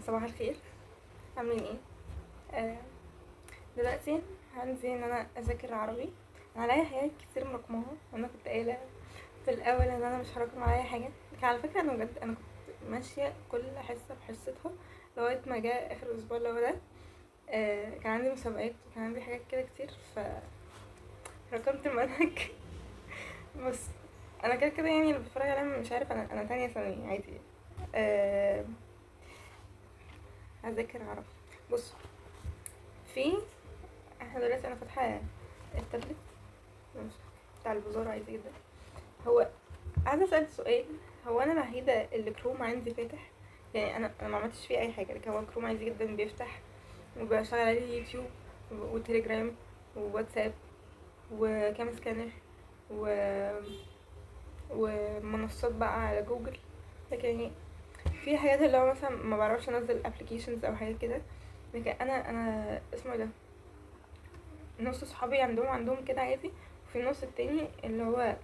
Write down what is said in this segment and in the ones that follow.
صباح الخير. عاملين ايه؟ آه دلوقتي عندي ان انا اذاكر عربي. انا عليا حاجات كتير مرقمها، وانا كنت قايله في الاول ان انا مش هرقم عليا حاجه، لكن على فكره انا بجد انا كنت ماشيه كل حصه بحصتها لغايه ما جاء اخر اسبوع اللي هو ده. كان عندي مسابقات وكان عندي حاجات كده كتير، فرقمت المنهج. بص، انا كده كده يعني اللي بتفرج عليا مش عارف، انا تانية ثانوي عادي. آه هذاكر عربي. بص، في احنا دلوقتي انا فاتحه التابلت بتاع الوزاره عادي جدا. هو عايزه اسال سؤال، هو انا الوحيده اللي كروم عندي فاتح؟ يعني انا ما عملتش فيه اي حاجه، لكن هو كروم عادي جدا بيفتح، وبشغل عليه يوتيوب وتليجرام وواتساب وكام سكانر و... ومنصات بقى على جوجل. لكن يعني في حاجات اللي هو مثلا ما بعرفش انزل ابلكيشنز او حاجات كده. لكن انا اسمه إيه ده، نص صحابي عندهم كده عادي، وفي النص التاني اللي هو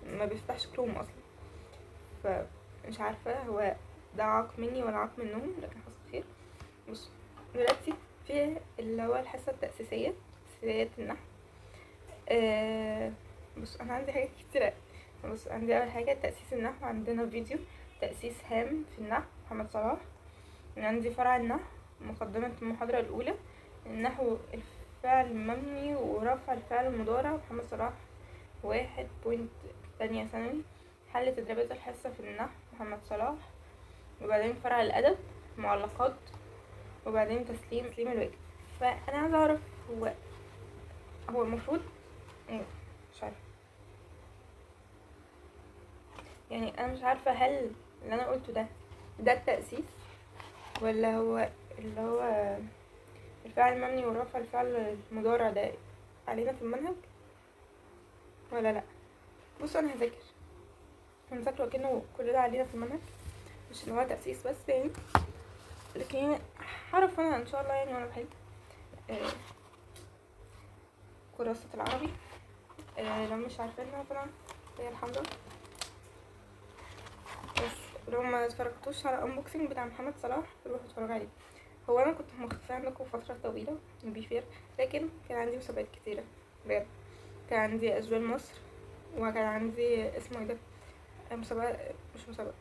ما بيفتحش كروم اصلا. فمش عارفه هو ده عاق مني ولا عاق منهم، لكن حصل خير. بص، دلوقتي في اللي هو الحصه التاسيسيه، اساسيات النحو. بص انا عندي حاجات كتير. بص، عندي اول حاجه تاسيس النحو، عندنا فيديو تاسيس هام في النحو محمد صلاح. عندي فرع النحو، مقدمه المحاضره الاولى، النحو الفعل المبني ورفع الفعل المضارع محمد صلاح 1 تانية ثانوي. حل تدريبات الحصة في النحو محمد صلاح. وبعدين فرع الأدب معلقات. وبعدين تسليم الواجب. فأنا عايزة أعرف، هو المفروض مش عارفة، يعني أنا مش عارفة هل اللي أنا قلته ده التأسيس، ولا هو اللي هو الفعل المبني ورفع الفعل المضارع ده علينا في المنهج ولا لأ. بص، أنا هنذاكره كأنه كل ده علينا في المنهج، مش اللي هو تأسيس بس يعني. لكن يعني هعرف انا ان شاء الله يعني وانا بحل كراسة العربي. لو مش عارفينها طبعا هي الحمراء. بس لو ما اتفرجتوش على unboxing بتاع محمد صلاح روحوا اتفرجوا عليه. هو انا كنت مختفية عنكم فترة طويلة بيفير، لكن كان عندي مسابقات كتيرة بجد. كان عندي اشبال مصر، وكان عندي اسمه ايه ده، مسابقة، مش مسابقة،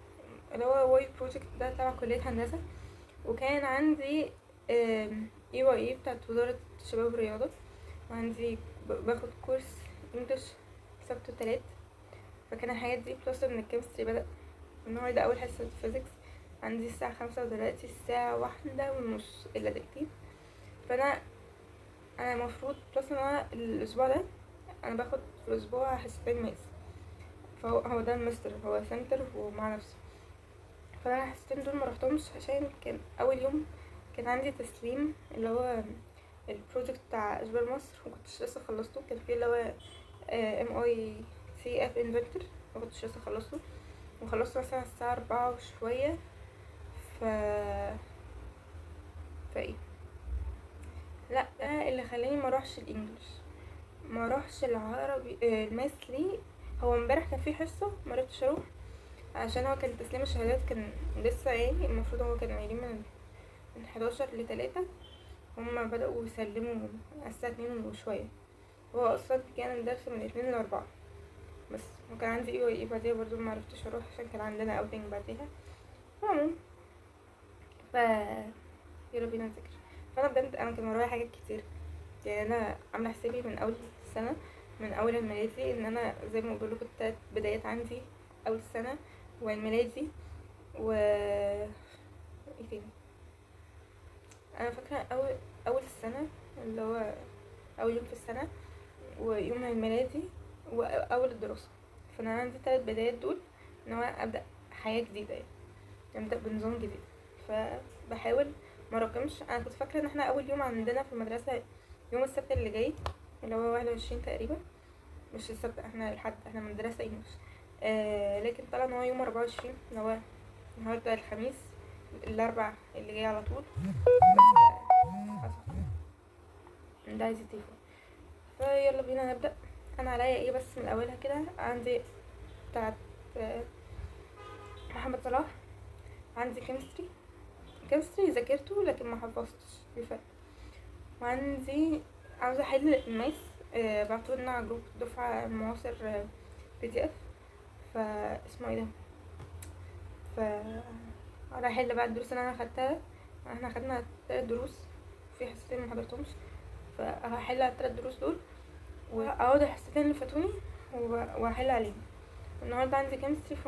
اللي هو واي بروجكت ده تبع كلية هندسة. وكان عندي اي واي اي بتاعت وزارة الشباب والرياضة. وعندي باخد كورس انجلش سبت وتلات. فكان الحاجات دي بلس ان الكيمستري بدأ النهاردة اول حصة فيزيكس عندي الساعة 5، ودلوقتي الساعة 1:30 الا دقيقتين. فانا المفروض بلس ان انا الاسبوع ده انا باخد في الاسبوع حصتين ماس. فهو ده المستر، هو سنتر ومع نفسه. فانا الحصتين دول مرحتهمش عشان كان اول يوم كان عندي تسليم اللي هو البروجكت بتاع اشبال مصر، مكنتش لسه خلصته. كان فيه اللي هو MICF انفنتور، مكنتش لسه خلصته، وخلصته مثلا الساعة 4 وشوية. ف فايه لا، اللي خلاني ما اروحش الانجليش، ما اروحش العربي الماس ليه. هو امبارح كان في حصة ما عرفتش اروح عشان هو كان تسليم الشهادات كان لسه، يعني المفروض هو كان قايلين من 11 ل3. هما بدأوا يسلموا على الساعة 2 وشوية. هو اصلا كان الدرس من 2 ل4. بس وكان عندي ايه بعديها برضو ما عرفتش اروح عشان كان عندنا اوتنج بعديها. عموما ف يلا بينا نذاكر. فانا بجد انا كان ورايا حاجات كتير، يعني انا عامله حسابي من اول السنه، من اول الميلادي، ان انا زي ما بقول لكم التلات بدايات عندي اول السنه والميلادي و ايه تاني. انا فاكره اول السنه اللي هو اول يوم في السنه، ويوم الميلادي، واول الدراسه. فانا عندي 3 بدايات دول، ان هو ابدا حياه جديده، يعني ابدا بنظام جديد. فبحاول ما راكمش. انا كنت فاكره ان احنا اول يوم عندنا في المدرسه يوم السبت اللي جاي اللي هو 21 تقريبا. مش السبت، احنا الحد، احنا مدرسه انجلش. لكن طلع ان هو يوم 24 اللي هو النهارده الخميس، الاربع اللي جاي على طول. بس ده عايز التليفون. فيلا بينا نبدا. انا عليا ايه بس من اولها كده؟ عندي بتاعت محمد صلاح، عندي كيمستري الكيمستري ذاكرته لكن ما حفظتش الفرق. وعندي عاوزة احل الماس، بعتولنا على جروب دفعة معاصر PDF، اسمه ايه ده، ف انا احل بقى الدروس اللي انا اخدتها. احنا خدنا 3 دروس، في حصتين ما حضرتهمش، فهحل على ال3 دروس دول واقعد الحصتين اللي فاتوني واحل عليهم. النهارده عندي كيمستري،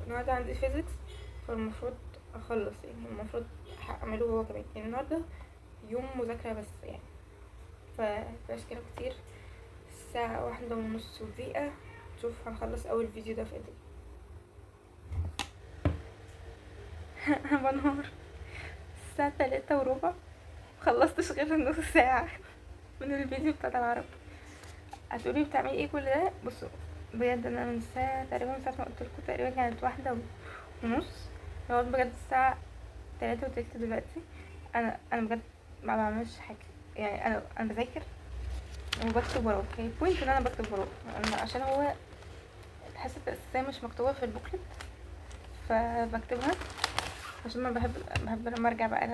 النهارده عندي فيزيكس، فالمفروض اخلص يعني، المفروض اعمله هو كمان يعني. النهارده يوم مذاكرة بس يعني، فمبقاش كده كتير. الساعة 1:30 نشوف هنخلص اول فيديو ده في قد ايه. انا بنهار الساعة 3:15 مخلصتش غير نص ساعة من الفيديو بتاع العرب. هتقولي بتعملي ايه كل ده؟ بصوا بجد انا من الساعة تقريبا، من ساعة ما قلتلكوا تقريبا كانت 1:30 لغاية بجد الساعة 3:30 دلوقتي. انا بجد ما بعملش حاجة يعني. انا بذاكر وبكتب وراك. هي بوينت ان انا بكتب وراك عشان هو الحصة الأساسية مش مكتوبة في البوكلت، فبكتبها عشان ما بحب لما ارجع بقى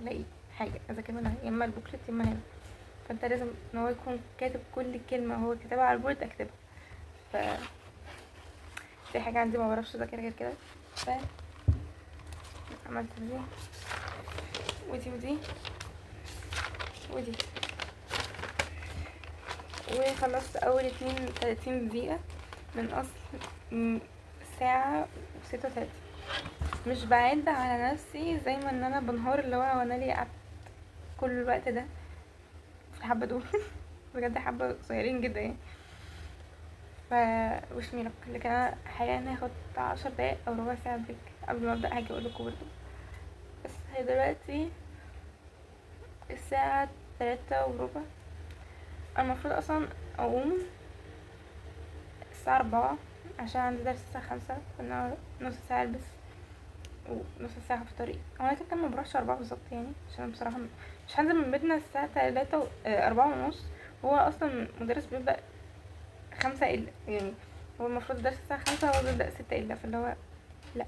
الاقي حاجة اذاكر منها، يا اما البوكلت يا اما هنا. فانت لازم ان هو يكون كاتب كل كلمة هو كتبها على البورد اكتبها. ف دي حاجة عندي ما بعرفش اذاكر غير كده. ف عملت دي ودي ودي وخلصت اول 32 دقيقة من اصل ساعة و36. مش بعد على نفسي زي ما ان انا بنهار اللي هو وانا ليه قعدت كل الوقت ده في الحبة دول. بجد حبة قصيرين جدا يعني. وش ميلك، لكن انا حاليا هاخد 10 دقايق او ربع ساعة بريك قبل ما ابدأ هاجي اقولكوا برضه. بس هي دلوقتي الساعة 3:15. انا المفروض اصلا اقوم الساعة 4 عشان عندي درس الساعة 5، فانا نص ساعة البس ونص ساعة في الطريق. هو انا كده ما بروحش 4 بالظبط يعني، عشان بصراحة مش هنزل من بيتنا الساعة 3 4:30. هو اصلا المدرس بيبدأ 5 إلا يعني، هو المفروض درس الساعة 5، هو بيبدأ 6 إلا، فاللي هو لا